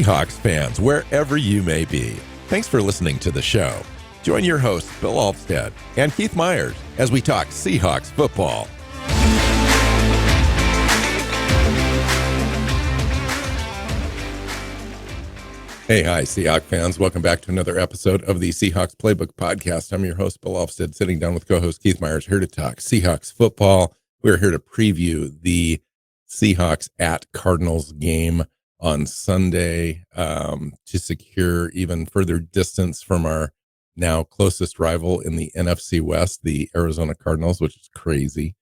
Seahawks fans, wherever you may be. Thanks for listening to the show. Join your hosts, Bill Alvstad and Keith Myers, as we talk Seahawks football. Hey, hi, Seahawks fans. Welcome back to another episode of the Seahawks Playbook podcast. I'm your host, Bill Alvstad, sitting down with co-host Keith Myers, here to talk Seahawks football. We're here to preview the Seahawks at Cardinals game on Sunday to secure even further distance from our now closest rival in the NFC West, the Arizona Cardinals, which is crazy.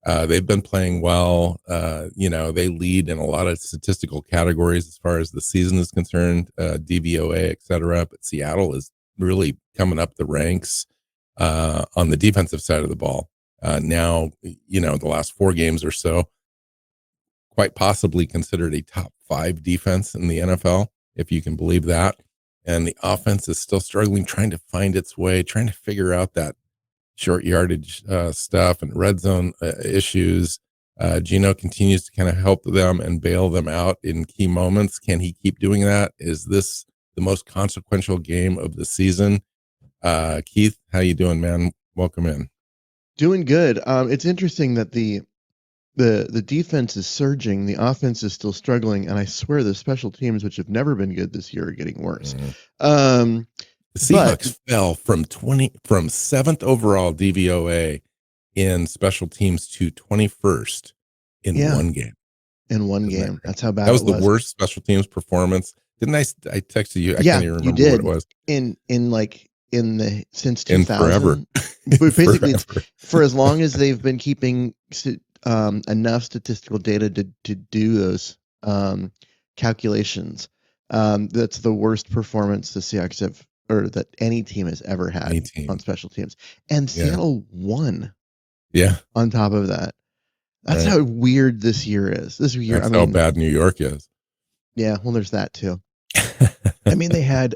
They've been playing well. They lead in a lot of statistical categories as far as the season is concerned, DVOA, et cetera. But Seattle is really coming up the ranks on the defensive side of the ball. Now, the last 4 games or so, quite possibly considered a top 5 defense in the NFL, if you can believe that. And the offense is still struggling, trying to find its way, trying to figure out that short yardage stuff and red zone issues. Gino continues to kind of help them and bail them out in key moments. Can he keep doing that? Is this the most consequential game of the season? Keith, how you doing, man? Welcome in. Doing good. It's interesting that the defense is surging, the offense is still struggling, and I swear the special teams, which have never been good this year, are getting worse. The Seahawks fell from 7th overall DVOA in special teams to 21st in one game. In one game. That's how bad that was. The worst special teams performance. Didn't I texted you? I can't even remember what it was. Since 2000. Forever. But basically, for as long as they've been keeping enough statistical data to do those calculations, that's the worst performance the Seahawks have, or that any team has ever had on special teams. And Seattle won. Yeah. On top of that. That's how weird this year is. That's how bad New York is. Yeah, well, there's that too. I mean, they had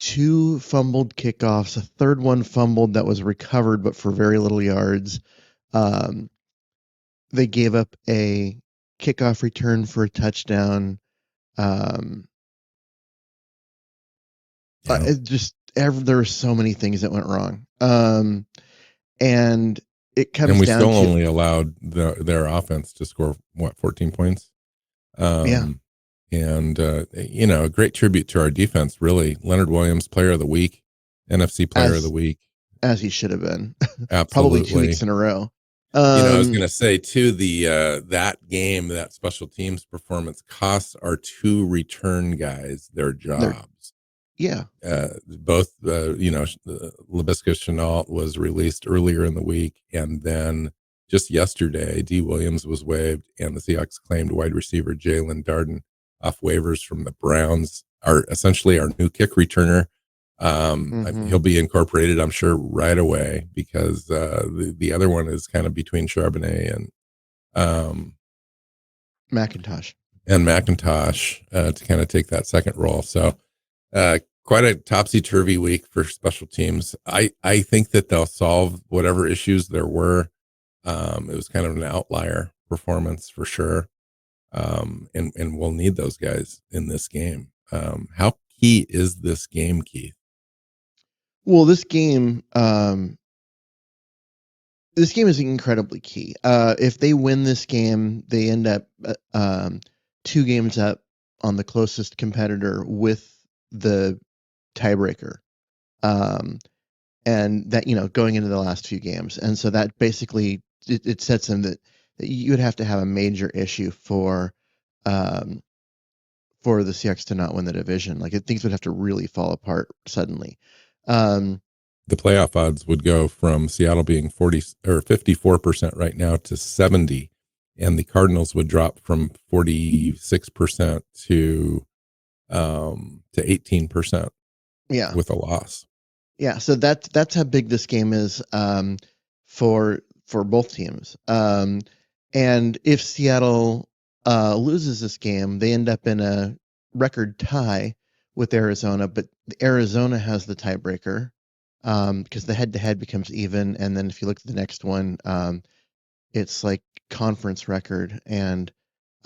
2 fumbled kickoffs, a third one fumbled that was recovered, but for very little yards. They gave up a kickoff return for a touchdown. There were so many things that went wrong. And it comes down to... And we still only allowed their offense to score, 14 points? And, a great tribute to our defense, really. Leonard Williams, Player of the Week, NFC Player of the Week. As he should have been. Absolutely. Probably 2 weeks in a row. I was going to say, too, that game, that special teams performance costs our 2 return guys their jobs. Both, Laviska Shenault was released earlier in the week, and then just yesterday, D. Williams was waived, and the Seahawks claimed wide receiver Jalen Darden off waivers from the Browns, essentially our new kick returner. He'll be incorporated, I'm sure, right away, because the other one is kind of between Charbonnet and McIntosh to kind of take that second role. So quite a topsy-turvy week for special teams. I think that they'll solve whatever issues there were. It was kind of an outlier performance for sure. And we'll need those guys in this game. How key is this game, Keith? Well, this game is incredibly key. If they win this game, they end up 2 games up on the closest competitor with the tiebreaker. And that, going into the last few games. And so that basically, it sets them that you would have to have a major issue for the Seahawks to not win the division. Like, things would have to really fall apart suddenly. The playoff odds would go from Seattle being 40 or 54% right now to 70, and the Cardinals would drop from 46% to 18%. Yeah, with a loss. Yeah, so that's how big this game is for both teams. And if Seattle loses this game, they end up in a record tie with Arizona, but Arizona has the tiebreaker because the head-to-head becomes even. And then if you look at the next one, it's like conference record. And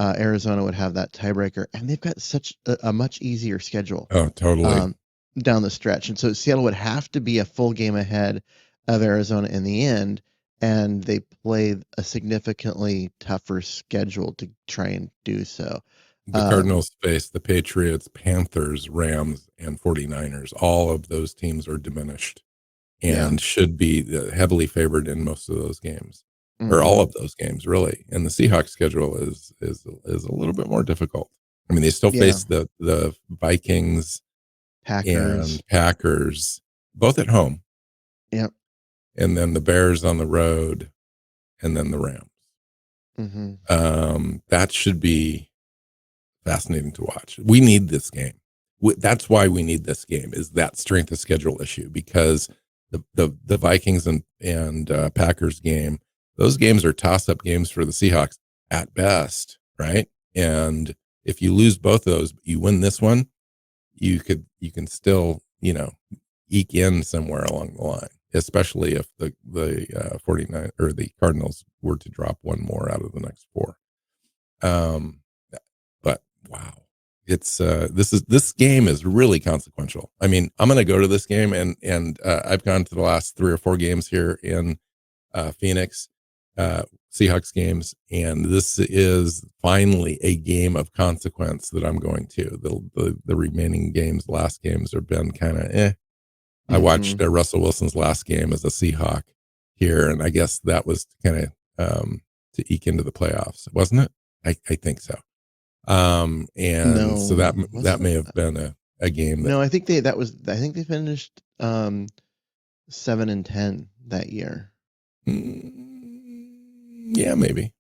Arizona would have that tiebreaker, and they've got such a much easier schedule Oh, totally. down the stretch. And so Seattle would have to be a full game ahead of Arizona in the end, and they play a significantly tougher schedule to try and do so. The Cardinals face the Patriots, Panthers, Rams, and 49ers. All of those teams are diminished and should be heavily favored in most of those games, or all of those games, really. And the Seahawks schedule is a little bit more difficult. I mean, they still face the Vikings and Packers, both at home. Yep. And then the Bears on the road, and then the Rams. That should be fascinating to watch. We need this game. That's why we need this game, is that strength of schedule issue, because the Vikings and Packers game, those games are toss-up games for the Seahawks at best, right? And if you lose both of those, you win this one, you can still, eke in somewhere along the line, especially if the 49 or the Cardinals were to drop one more out of the next four. But wow, it's this game is really consequential. I mean, I'm going to go to this game, and I've gone to the last 3 or 4 games here in Phoenix, Seahawks games, and this is finally a game of consequence that I'm going to. The remaining games, last games, have been kind of eh. I watched Russell Wilson's last game as a Seahawk here, and I guess that was kind of to eke into the playoffs, wasn't it? I think so. And No, so that may have been a game. No, I think they finished 7-10 that year. Yeah, maybe.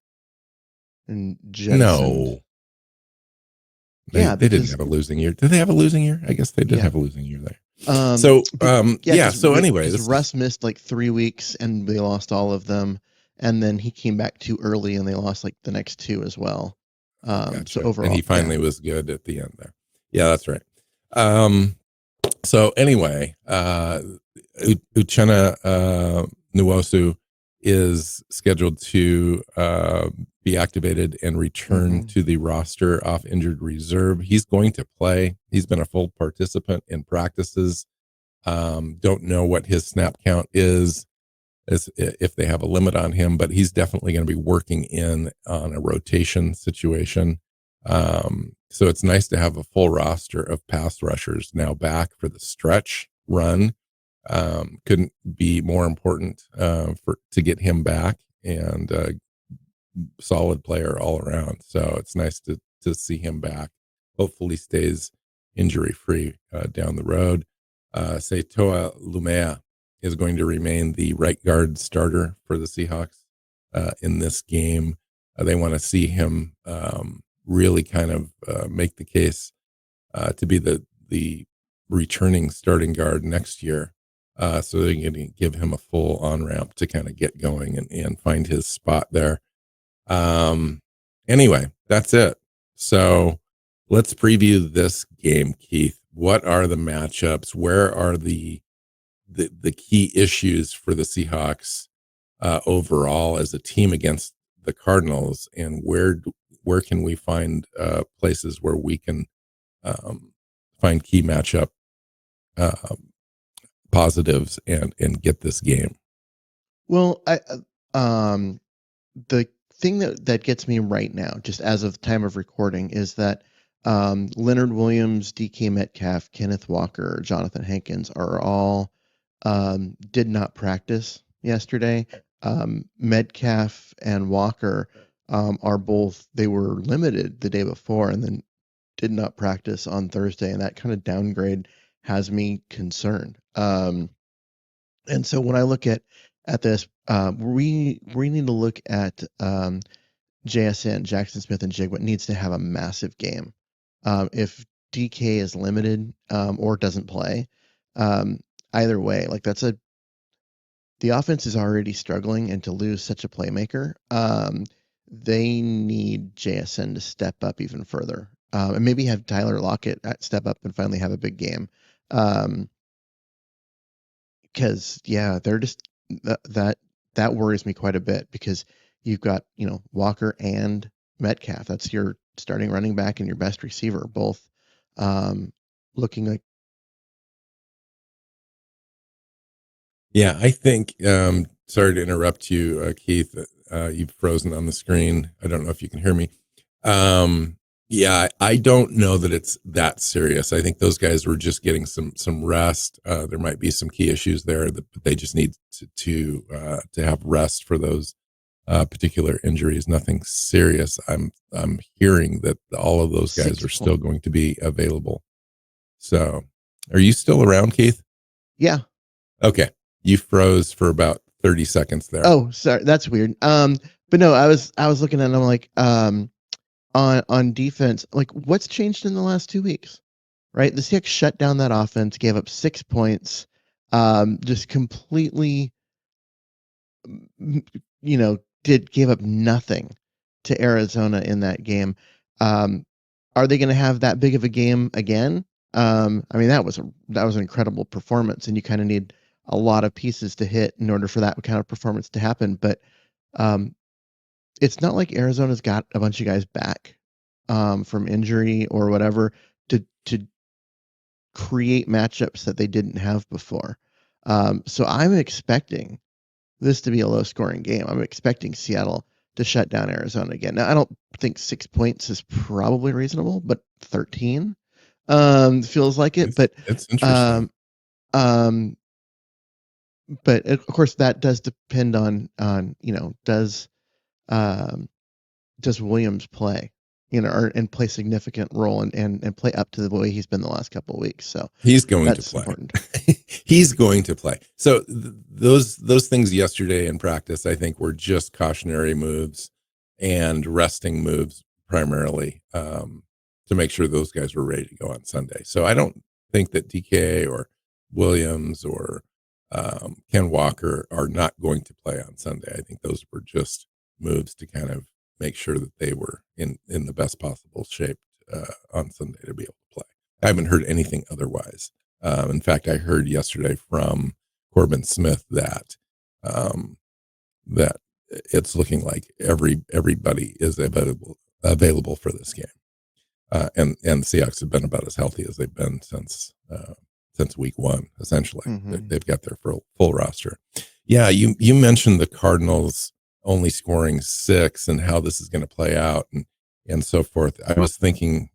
And jettisoned. No. They didn't have a losing year. Did they have a losing year? I guess they did have a losing year there. So anyway, Russ missed like 3 weeks and they lost all of them, and then he came back too early and they lost like the next 2 as well. Gotcha. So overall, and he finally was good at the end there. Yeah, that's right. So anyway, Uchenna Nwosu is scheduled to be activated and return to the roster off injured reserve. He's going to play. He's been a full participant in practices. Don't know what his snap count is, as if they have a limit on him, but he's definitely going to be working in on a rotation situation. So it's nice to have a full roster of pass rushers now back for the stretch run. Couldn't be more important to get him back, and solid player all around. So it's nice to see him back. Hopefully stays injury free down the road. Seitoa Lumea is going to remain the right guard starter for the Seahawks in this game. They want to see him really kind of make the case to be the returning starting guard next year. So they're going to give him a full on-ramp to kind of get going and find his spot there. Anyway, that's it. So let's preview this game, Keith. What are the matchups? Where are the key issues for the Seahawks overall as a team against the Cardinals, and where can we find places where we can find key matchup positives and get this game? Well, the thing that gets me right now, just as of time of recording, is that Leonard Williams, DK Metcalf, Kenneth Walker, Jonathan Hankins are all did not practice yesterday. Metcalf and Walker are both, they were limited the day before and then did not practice on Thursday, and that kind of downgrade has me concerned. And so when I look at this, we need to look at JSN, Jackson Smith and Jigba needs to have a massive game. If DK is limited or doesn't play, either way, like the offense is already struggling, and to lose such a playmaker, they need JSN to step up even further, and maybe have Tyler Lockett step up and finally have a big game. Because they're just that worries me quite a bit, because you've got Walker and Metcalf. That's your starting running back and your best receiver, both looking like. Yeah, I think, sorry to interrupt you, Keith. You've frozen on the screen. I don't know if you can hear me. Yeah, I don't know that it's that serious. I think those guys were just getting some rest. There might be some key issues there that they just need to have rest for those particular injuries. Nothing serious. I'm hearing that all of those guys 6 are points. still going to be available. So, are you still around, Keith? Yeah. Okay. You froze for about 30 seconds there. Oh, sorry. That's weird. But no, I was looking at it and I'm like, on defense, like what's changed in the last 2 weeks? Right? The Seahawks shut down that offense, gave up 6 points, just completely, gave up nothing to Arizona in that game. Are they going to have that big of a game again? I mean, that was an incredible performance, and you kind of need a lot of pieces to hit in order for that kind of performance to happen. But um, it's not like Arizona's got a bunch of guys back from injury or whatever to create matchups that they didn't have before. So I'm expecting this to be a low scoring game. I'm expecting Seattle to shut down Arizona again. Now, I don't think 6 points is probably reasonable, but 13 feels like it. It's interesting. Um, but of course that does depend on does Williams play, and play significant role and play up to the way he's been the last couple of weeks. So He's going to that's play. important. He's going to play. So those things yesterday in practice, I think, were just cautionary moves and resting moves primarily, to make sure those guys were ready to go on Sunday. So I don't think that DK or Williams or Ken Walker are not going to play on Sunday. I think those were just moves to kind of make sure that they were in the best possible shape on Sunday to be able to play. I haven't heard anything otherwise. In fact, I heard yesterday from Corbin Smith that that it's looking like everybody is available for this game, and the Seahawks have been about as healthy as they've been since week one. Essentially, Mm-hmm. they've got their full roster. Yeah, you mentioned the Cardinals only scoring 6 and how this is going to play out and so forth. I was thinking,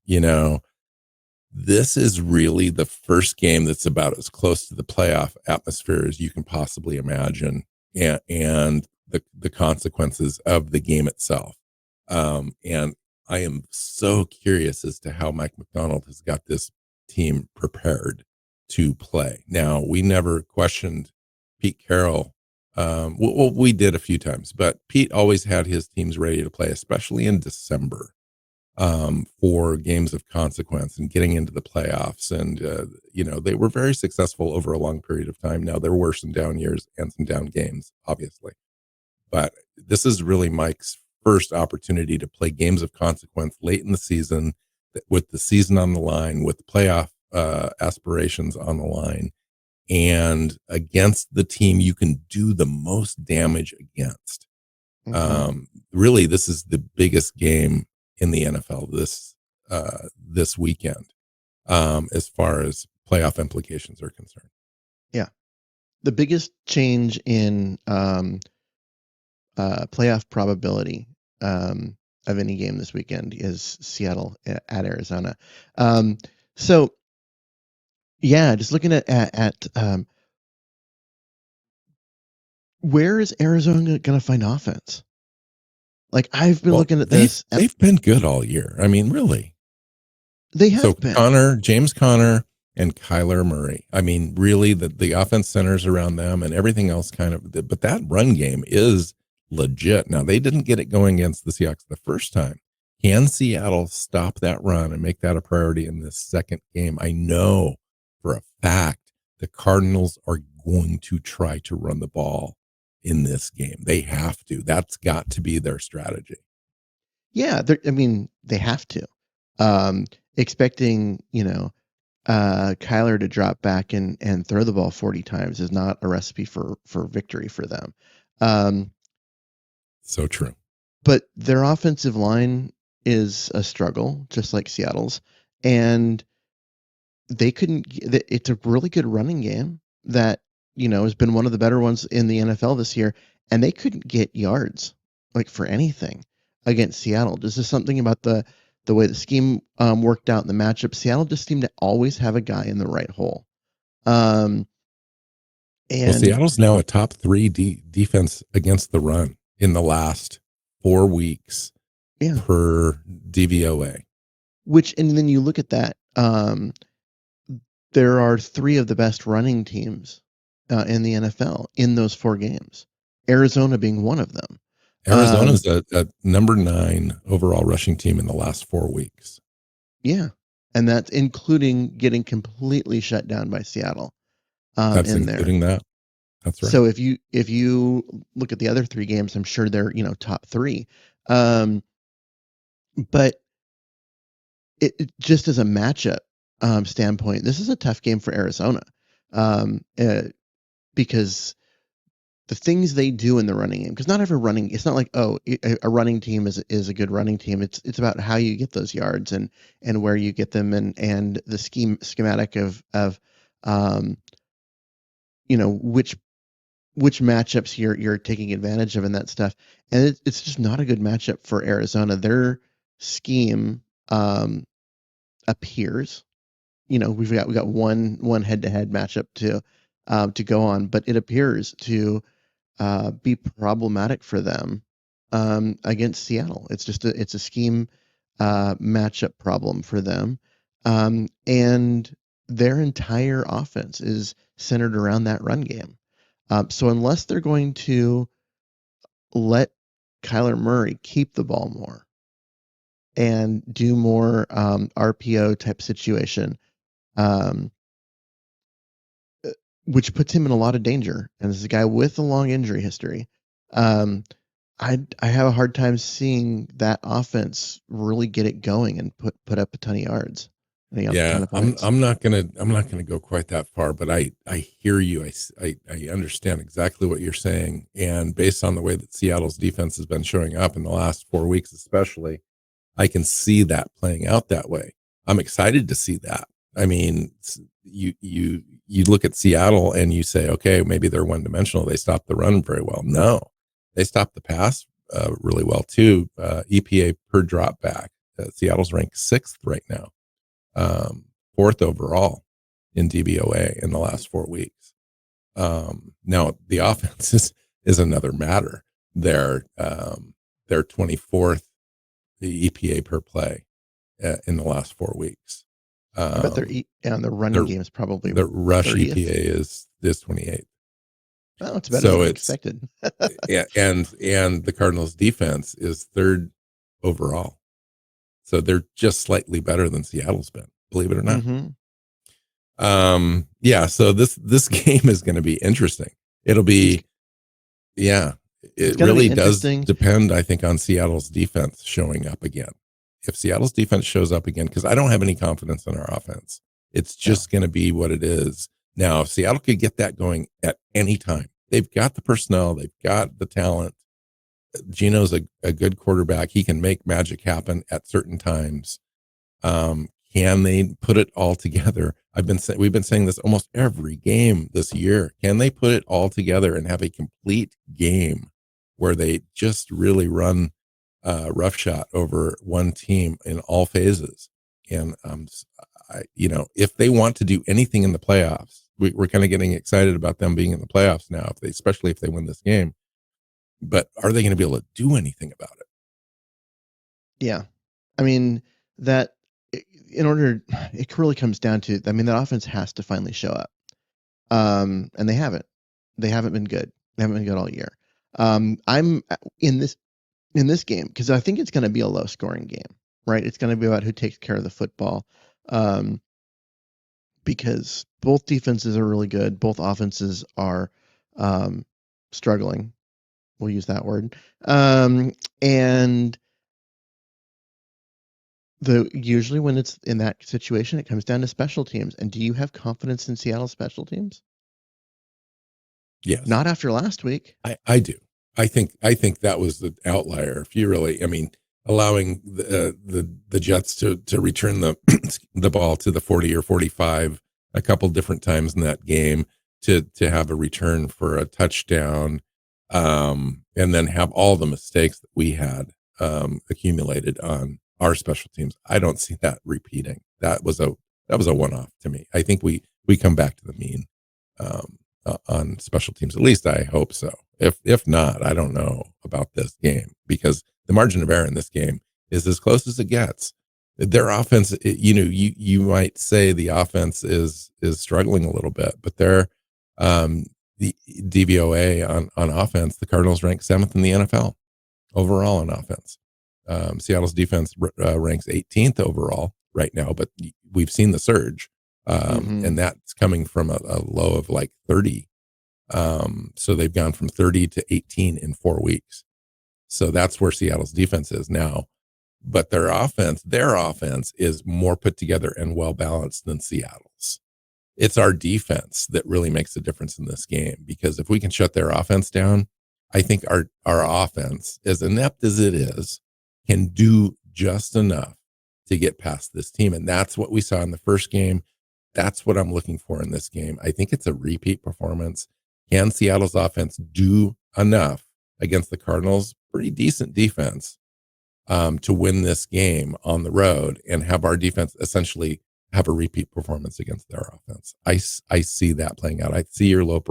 this is really the first game that's about as close to the playoff atmosphere as you can possibly imagine, and the consequences of the game itself. And I am so curious as to how Mike McDonald has got this team prepared to play. Now, we never questioned Pete Carroll. Well, we did a few times, but Pete always had his teams ready to play, especially in December, for games of consequence and getting into the playoffs. And, they were very successful over a long period of time. Now, there were some down years and some down games, obviously. But this is really Mike's first opportunity to play games of consequence late in the season, with the season on the line, with playoff aspirations on the line, and against the team you can do the most damage against. Mm-hmm. Really, this is the biggest game in the NFL this weekend, as far as playoff implications are concerned. Yeah. The biggest change in playoff probability of any game this weekend is Seattle at Arizona. So yeah, just looking at where is Arizona going to find offense? Like I've been Well, looking at this. they've been good all year. I mean, really. They So have been. James Conner, and Kyler Murray. I mean, really, the offense centers around them, and everything else kind of. But that run game is legit. Now, they didn't get it going against the Seahawks the first time. Can Seattle stop that run and make that a priority in this second game? I know for a fact the Cardinals are going to try to run the ball in this game. They have to. That's got to be their strategy. Yeah, I mean, they have to. Expecting, Kyler to drop back and throw the ball 40 times is not a recipe for victory for them. So true. But their offensive line is a struggle, just like Seattle's, and they couldn't. It's a really good running game that has been one of the better ones in the NFL this year, and they couldn't get yards like for anything against Seattle. This is something about the way the scheme worked out in the matchup. Seattle just seemed to always have a guy in the right hole. Um, Well, and Seattle's now a top three defense against the run in the last 4 weeks yeah, per DVOA. and then you look at that. There are three of the best running teams in the NFL in those 4 games. Arizona being one of them. Arizona's a number 9 overall rushing team in the last 4 weeks. Yeah, and that's including getting completely shut down by Seattle. That's In there. including that. That's right. So if you look at the other 3 games, I'm sure they're top 3. But it just as a matchup standpoint, this is a tough game for Arizona because the things they do in the running game, because not every running, it's not like a running team is a good running team. It's about how you get those yards and where you get them and the schematic of which matchups you're taking advantage of and that stuff. And it's just not a good matchup for Arizona. Their scheme appears, we got one head-to-head matchup to go on, but it appears to be problematic for them against Seattle. It's just it's a scheme matchup problem for them, and their entire offense is centered around that run game. So unless they're going to let Kyler Murray keep the ball more and do more RPO type situation, um, which puts him in a lot of danger. And this is a guy with a long injury history. Um, I have a hard time seeing that offense really get it going and put up a ton of yards, a ton Yeah, of I'm points. I'm not gonna go quite that far, but I hear you. I understand exactly what you're saying, and based on the way that Seattle's defense has been showing up in the last 4 weeks, especially, I can see that playing out that way. I'm excited to see that. I mean, you look at Seattle and you say, okay, maybe they're one dimensional. They stop the run very well. No, they stop the pass really well too. EPA per drop back. Seattle's ranked 6th right now, 4th overall in DVOA in the last 4 weeks. Now the offense is another matter. They're 24th the EPA per play in the last 4 weeks. I bet the running Their game is probably their rush 30th. EPA is 28th. Oh, it's better So than I it's expected. and the Cardinals defense is 3rd overall. So they're just slightly better than Seattle's been, believe it or not. Mm-hmm. Yeah, so this game is going to be interesting. It'll be It's it going to be really does interesting. depend, I think, on Seattle's defense showing up again. If Seattle's defense shows up again, because I don't have any confidence in our offense, it's just going to be what it is. Now, if Seattle could get that going at any time, they've got the personnel, they've got the talent. Gino's a good quarterback. He can make magic happen at certain times. Can they put it all together? We've been saying this almost every game this year. Can they put it all together and have a complete game where they just really run roughshod over one team in all phases? And if they want to do anything in the playoffs, we're kind of getting excited about them being in the playoffs now, especially if they win this game. But are they going to be able to do anything about it? Yeah. I mean, that in order, it really comes down to, I mean, that offense has to finally show up. And they haven't. They haven't been good. They haven't been good all year. I'm in this game because I think it's going to be a low scoring game, right? It's going to be about who takes care of the football. Because both defenses are really good. Both offenses are struggling. We'll use that word. And usually when it's in that situation, it comes down to special teams. And do you have confidence in Seattle's special teams? Yes. Not after last week. I do. I think that was the outlier. If you really, I mean, allowing the Jets to return the the ball to the 40 or 45 a couple different times in that game to have a return for a touchdown, and then have all the mistakes that we had accumulated on our special teams. I don't see that repeating. That was a one-off to me. I think we come back to the mean on special teams. At least I hope so. If not, I don't know about this game, because the margin of error in this game is as close as it gets. Their offense, you might say the offense is struggling a little bit, but they're the DVOA on offense. The Cardinals rank 7th in the NFL overall on offense. Seattle's defense ranks 18th overall right now, but we've seen the surge, and that's coming from a low of like 30. So they've gone from 30 to 18 in 4 weeks. So that's where Seattle's defense is now. But their offense is more put together and well balanced than Seattle's. It's our defense that really makes a difference in this game, because if we can shut their offense down, I think our offense, as inept as it is, can do just enough to get past this team. And that's what we saw in the first game. That's what I'm looking for in this game. I think it's a repeat performance. Can Seattle's offense do enough against the Cardinals' pretty decent defense to win this game on the road and have our defense essentially have a repeat performance against their offense? I see that playing out. I see your low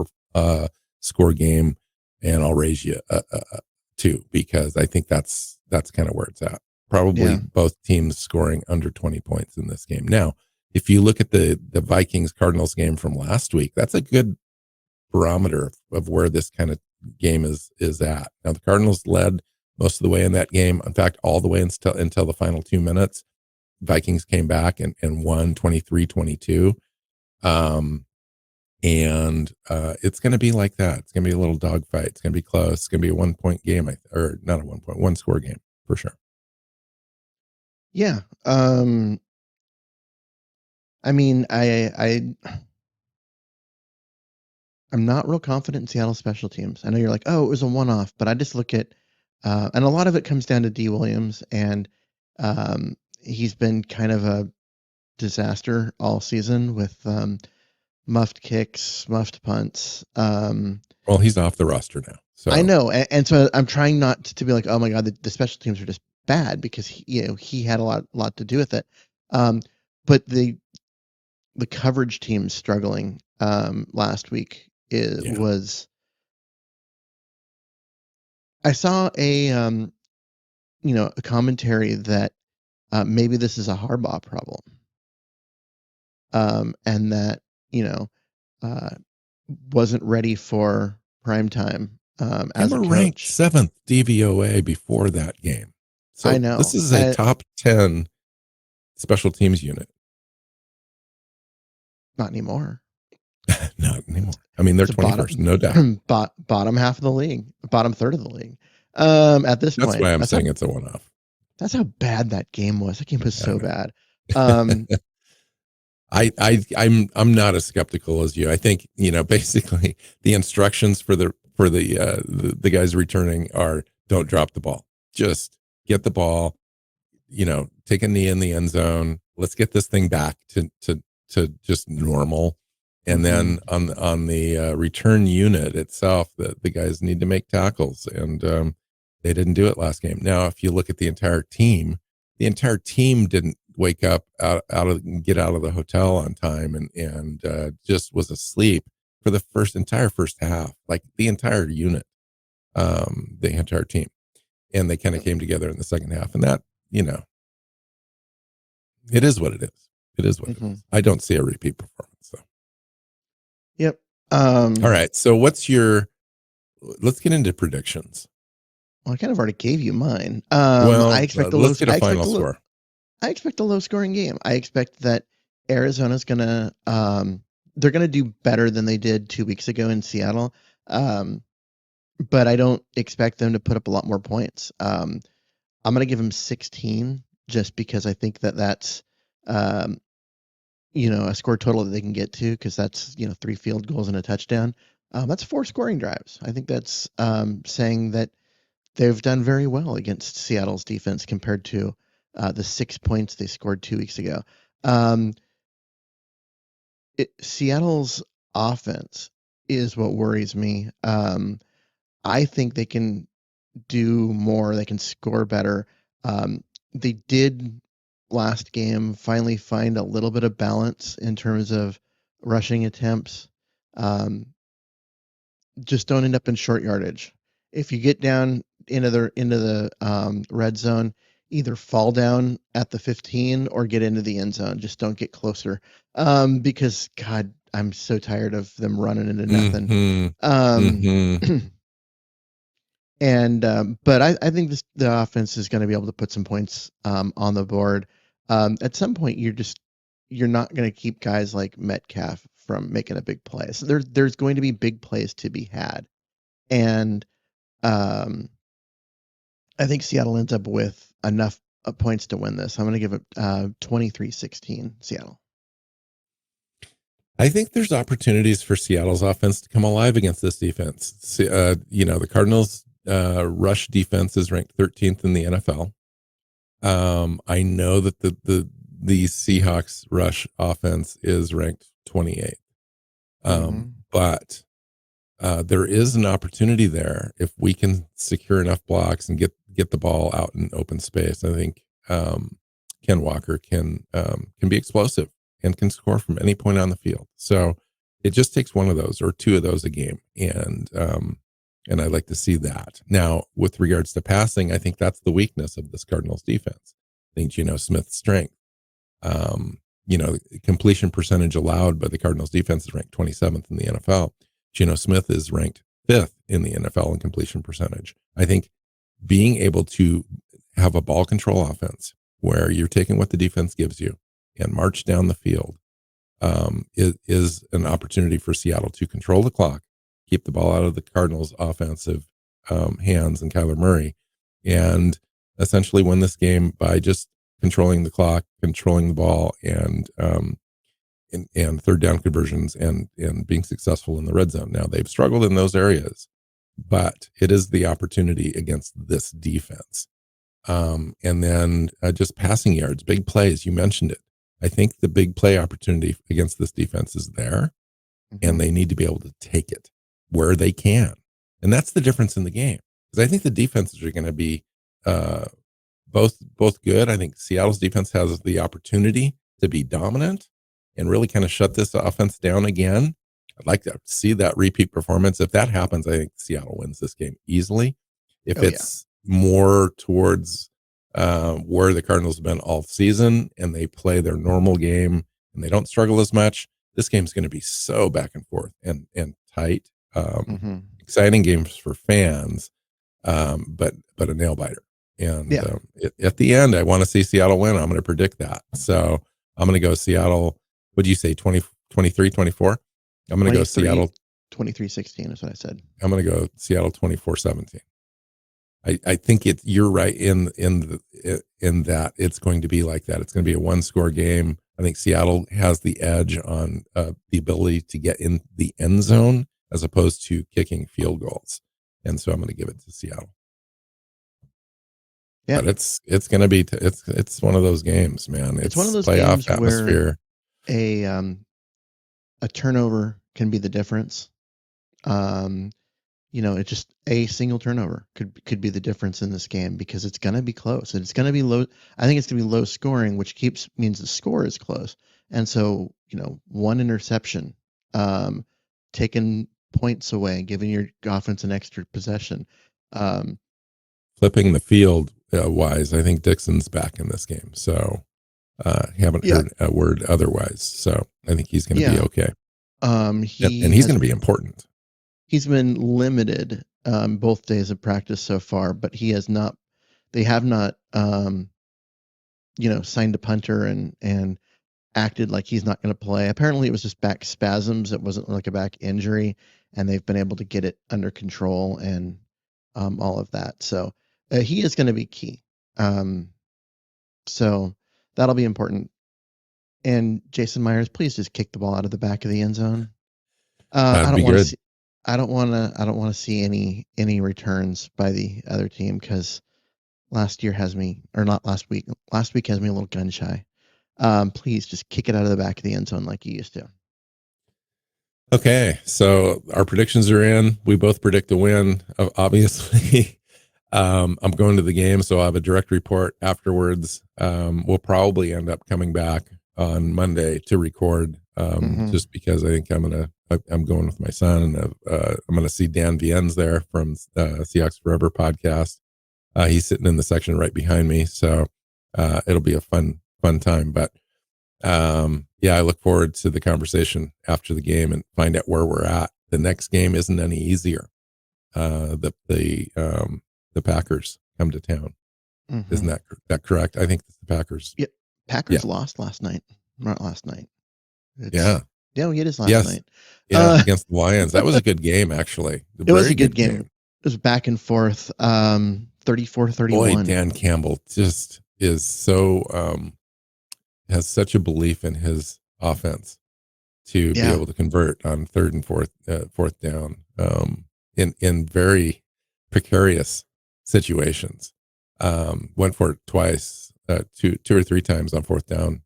score game, and I'll raise you 2, because I think that's kind of where it's at. Probably both teams scoring under 20 points in this game. Now, if you look at the Vikings Cardinals game from last week, that's a good barometer of where this kind of game is at. Now, the Cardinals led most of the way in that game. In fact, all the way until the final 2 minutes. Vikings came back and won 23-22. And it's going to be like that. It's going to be a little dogfight. It's going to be close. It's going to be a 1-point game, or not a 1 score game for sure. Yeah. I mean, I'm not real confident in Seattle special teams. I know you're like, oh, it was a one-off, but I just look at, and a lot of it comes down to D. Williams, and he's been kind of a disaster all season with muffed kicks, muffed punts. Well, he's off the roster now. So I know, and so I'm trying not to be like, oh my god, the special teams are just bad, because he had a lot to do with it. But the coverage team struggling last week was. I saw a a commentary that maybe this is a Harbaugh problem, and that wasn't ready for prime time as a they were coach. ranked 7th DVOA before that game. So I know this is a top 10 special teams unit. Not anymore. Not anymore. I mean, they're 21st, no doubt. Bottom half of the league, bottom third of the league. At this point, that's why I'm saying it's a one-off. That's how bad that game was. That game was so bad. I'm not as skeptical as you. I think basically the instructions for the guys returning are: don't drop the ball, just get the ball, take a knee in the end zone. Let's get this thing back to just normal. And then on the return unit itself, the guys need to make tackles, and they didn't do it last game. Now, if you look at the entire team didn't wake up get out of the hotel on time, and just was asleep for the entire first half, like the entire unit, the entire team, and they kind of came together in the second half, and that it is what it is. It is what it is. I don't see a repeat performance. So. Yep. All right. So let's get into predictions. Well, I kind of already gave you mine. I expect let's get a final score. I expect a low scoring game. I expect that Arizona's gonna they're gonna do better than they did 2 weeks ago in Seattle. But I don't expect them to put up a lot more points. I'm gonna give them 16, just because I think that's a score total that they can get to, because that's 3 field goals and a touchdown. That's 4 scoring drives. I think that's saying that they've done very well against Seattle's defense compared to the 6 points they scored 2 weeks ago. Um, Seattle's offense is what worries me. I think they can do more. They can score better. They did last game finally find a little bit of balance in terms of rushing attempts. Um, just don't end up in short yardage. If you get down into the red zone, either fall down at the 15 or get into the end zone. Just don't get closer, because God, I'm so tired of them running into nothing. Mm-hmm. Um, Mm-hmm. and but I think the offense is going to be able to put some points on the board. At some point, you're not going to keep guys like Metcalf from making a big play. So there's going to be big plays to be had, and um, I think Seattle ends up with enough points to win this. I'm going to give it 23-16 Seattle. I think there's opportunities for Seattle's offense to come alive against this defense. The Cardinals' rush defense is ranked 13th in the NFL. I know that the Seahawks rush offense is ranked 28th. But there is an opportunity there if we can secure enough blocks and get the ball out in open space. I think Ken Walker can be explosive and can score from any point on the field. So it just takes one of those or two of those a game, and I'd like to see that. Now, with regards to passing, I think that's the weakness of this Cardinals defense. I think Geno Smith's strength. Completion percentage allowed by the Cardinals defense is ranked 27th in the NFL. Geno Smith is ranked 5th in the NFL in completion percentage. I think being able to have a ball control offense where you're taking what the defense gives you and march down the field is an opportunity for Seattle to control the clock, keep the ball out of the Cardinals' offensive hands and Kyler Murray, and essentially win this game by just controlling the clock, controlling the ball, and third down conversions and being successful in the red zone. Now, they've struggled in those areas, but it is the opportunity against this defense. And then just passing yards, big plays. You mentioned it. I think the big play opportunity against this defense is there, and they need to be able to take it where they can. And that's the difference in the game. Because I think the defenses are going to be both good. I think Seattle's defense has the opportunity to be dominant and really kind of shut this offense down again. I'd like to see that repeat performance. If that happens, I think Seattle wins this game easily. If it's more towards where the Cardinals have been all season and they play their normal game and they don't struggle as much, this game's going to be so back and forth and tight. Exciting games for fans, but a nail biter. And at the end, I want to see Seattle win. I'm going to predict that. So I'm going to go Seattle. What do you say, 23, 24? I'm going to go Seattle. 23-16 is what I said. I'm going to go Seattle 24-17. I think you're right in that it's going to be like that. It's going to be a one-score game. I think Seattle has the edge on the ability to get in the end zone as opposed to kicking field goals. And so I'm going to give it to Seattle. Yeah, but it's going to be it's one of those games, man. It's one of those playoff games atmosphere. Where a turnover can be the difference. It's just a single turnover could be the difference in this game because it's going to be close and it's going to be low. I think it's going to be low scoring, which means the score is close. And so, one interception, taking points away, giving your offense an extra possession, flipping the field wise. I think Dixon's back in this game. So, haven't heard a word otherwise. So I think he's going to be okay. He's going to be important. He's been limited both days of practice so far, but they have not signed a punter and acted like he's not going to play. Apparently it was just back spasms. It wasn't like a back injury, and they've been able to get it under control and all of that. So he is going to be key. So that'll be important. And Jason Myers, please just kick the ball out of the back of the end zone. I don't want to see. I don't want to see any returns by the other team because last week has me a little gun shy. Please just kick it out of the back of the end zone like you used to. Okay, so our predictions are in. We both predict a win, obviously. I'm going to the game, so I'll have a direct report afterwards. We'll probably end up coming back on Monday to record, just because I think I'm going with my son, and I'm gonna see Dan Viennes there from Seahawks Forever podcast. He's sitting in the section right behind me, so it'll be a fun time. But yeah, I look forward to the conversation after the game and find out where we're at. The next game isn't any easier. The Packers come to town. Isn't that correct? I think it's the Packers. Yeah, Packers lost last night. Not last night. Yeah, it is last night. Yeah, against the Lions. That was a good game, actually. It was a good game. It was back and forth. 34-31. Boy, Dan Campbell just is so has such a belief in his offense to be able to convert on third and fourth down in very precarious situations. Went for it twice, two or three times on fourth down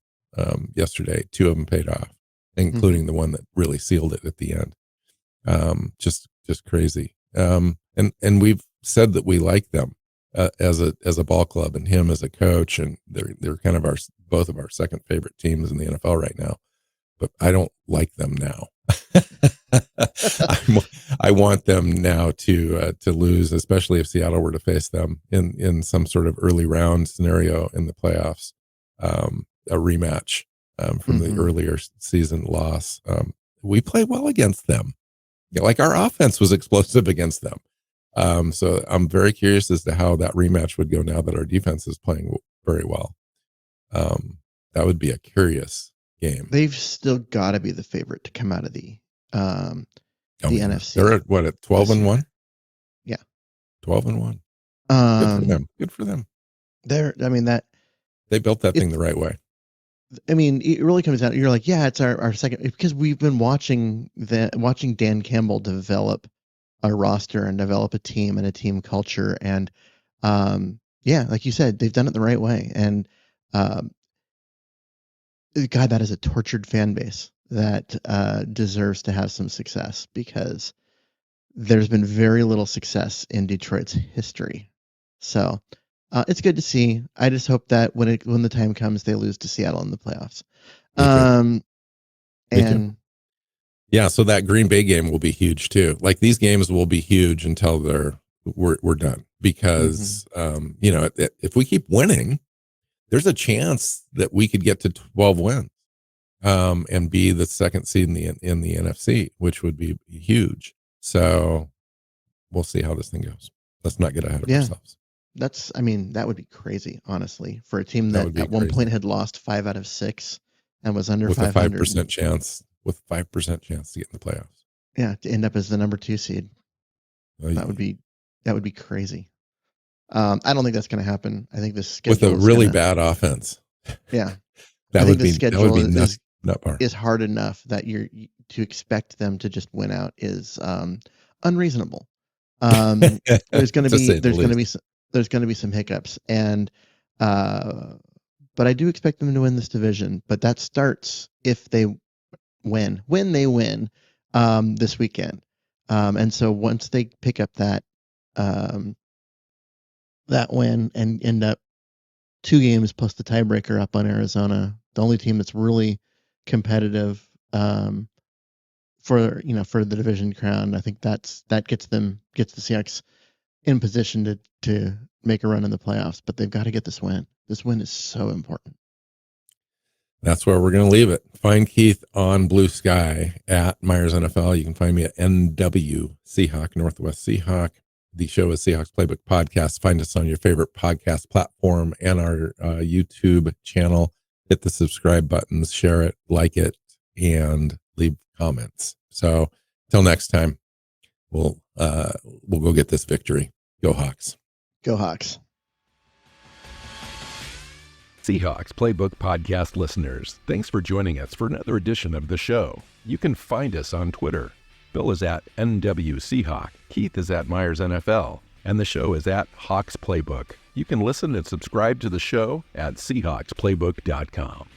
yesterday. Two of them paid off, including the one that really sealed it at the end. Just crazy. And we've said that we like them as a ball club, and him as a coach, and they're kind of both of our second favorite teams in the NFL right now. But I don't like them now. I want them now to lose, especially if Seattle were to face them in some sort of early round scenario in the playoffs, a rematch from the earlier season loss. We play well against them. Like, our offense was explosive against them. So I'm very curious as to how that rematch would go now that our defense is playing very well. That would be a curious game. They've still got to be the favorite to come out of the NFC. They're at 12-1. Yeah, 12-1. Good for them. They built that thing the right way. I mean, it really comes down. You're like, yeah, it's our second, because we've been watching Dan Campbell develop a roster and develop a team and a team culture, and like you said, they've done it the right way. And God, that is a tortured fan base that deserves to have some success, because there's been very little success in Detroit's history. So it's good to see. I just hope that when the time comes, they lose to Seattle in the playoffs. Yeah, so that Green Bay game will be huge too. Like, these games will be huge until we're done, because if we keep winning, there's a chance that we could get to 12 wins and be the second seed in the NFC, which would be huge. So we'll see how this thing goes. Let's not get ahead of ourselves. That would be crazy, honestly, for a team that at one point had lost 5 out of 6 and was under 500. With 5% chance to get in the playoffs. Yeah, to end up as the number 2 seed. That would be crazy. I don't think that's going to happen. I think the schedule with a really bad offense. Yeah, that would be is hard enough that to expect them to just win out is unreasonable. There's going to be some hiccups, and but I do expect them to win this division. But that starts if they win. When they win this weekend, and so once they pick up that win and end up 2 games plus the tiebreaker up on Arizona, the only team that's really competitive for the division crown, I think that gets the Seahawks in position to make a run in the playoffs. But they've got to get this win. This win is so important. That's where we're going to leave it. Find Keith on Blue Sky at Myers NFL. You can find me at NW Seahawk, Northwest Seahawk. The show is Seahawks Playbook Podcast. Find us on your favorite podcast platform and our YouTube channel. Hit the subscribe buttons, share it, like it, and leave comments. So till next time, we'll go get this victory. Go Hawks. Go Hawks. Seahawks Playbook Podcast listeners, thanks for joining us for another edition of the show. You can find us on Twitter Bill is at NW Seahawk. Keith is at Myers NFL. And the show is at Hawks Playbook. You can listen and subscribe to the show at SeahawksPlaybook.com.